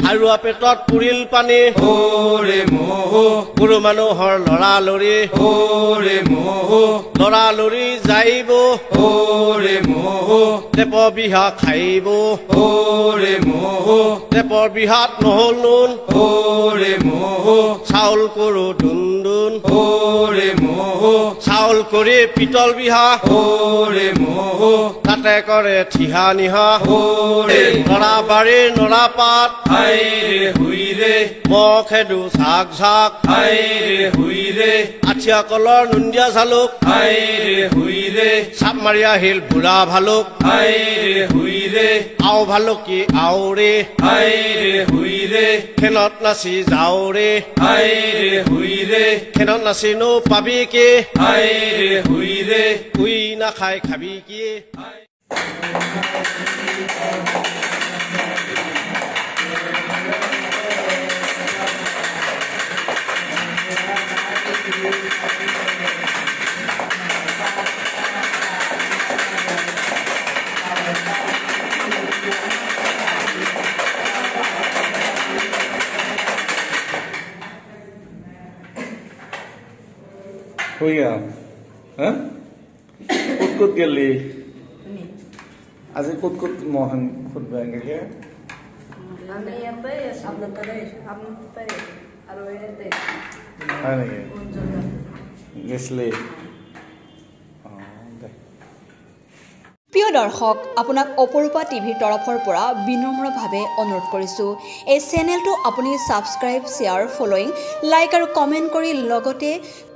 হাৰুৱা পেটত পুৰিল পানী গৰু মানুহৰ লৰালৰি লৰালৰি যাইব টেপৰ বিহা খাইব টেপৰ বিহাত নহল নুন চাউল কৰো দুন চাউল কৰি পিতল বিহা তাতে কৰে থিহা নিহা নৰা বাৰীৰ নৰা পাত মই খেদো চাক চাক আঠিয়া কলৰ নুন্দিয়া জালুক চাপ মাৰি আহিল বুঢ়া ভালুক আও ভালুকি আওৰে খেনত নাচি যাওৰে খেনত নাচি নো পাবি কি শুই নাখাই খাবি কি हो गया हाँ कुछ गली आज कुछ मोहन खुद बनेंगे क्या हमें ये पे सामने करे और ये ते हाँ नहीं इसलिए প্ৰিয় দৰ্শক আপোনাক অপৰূপা টিভিৰ তৰফৰ পৰা বিনম্ৰভাৱে অনুৰোধ কৰিছোঁ এই চেনেলটো আপুনি সাবস্ক্ৰাইব শেয়াৰ ফলোইং লাইক আৰু কমেন্ট কৰি লগতে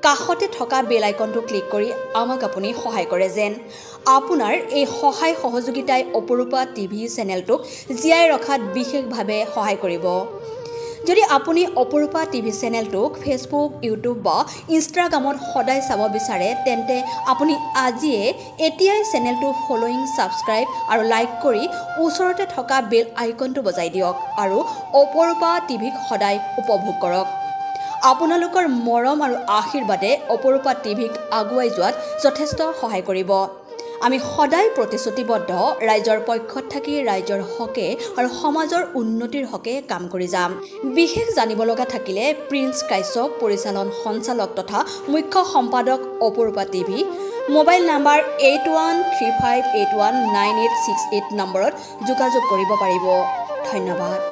কাষতে থকা বেল আইকনটো ক্লিক কৰি আমাক আপুনি সহায় কৰে যেন আপোনাৰ এই সহায় সহযোগিতাই অপৰূপা টিভি চেনেলটোক জীয়াই ৰখাত বিশেষভাৱে সহায় কৰিব যদি আপুনি অপৰূপা টিভি চেনেলটোক ফেসবুক ইউটিউব বা ইনষ্টাগ্ৰামত সদায় চাব বিচাৰে তেন্তে আপুনি আজিয়ে এতিয়াই চেনেলটো ফলোইং সাবস্ক্ৰাইব আৰু লাইক কৰি ওচৰতে থকা বেল আইকনটো বজাই দিয়ক আৰু অপৰূপা টিভিক সদায় উপভোগ কৰক আপোনালোকৰ মৰম আৰু আশীৰ্বাদে অপৰূপা টিভিক আগুৱাই যোৱাত যথেষ্ট সহায় কৰিব আমি সদায় প্ৰতিশ্ৰুতিবদ্ধ ৰাইজৰ পক্ষত থাকি ৰাইজৰ হকে আৰু সমাজৰ উন্নতিৰ হকে কাম কৰি যাম বিশেষ জানিব লগা থাকিলে প্ৰিন্স কাশ্যপ পৰিচালন সঞ্চালক তথা মুখ্য সম্পাদক অপৰূপা টিভি মোবাইল নাম্বাৰ 8135819868 নম্বৰত যোগাযোগ কৰিব পাৰিব ধন্যবাদ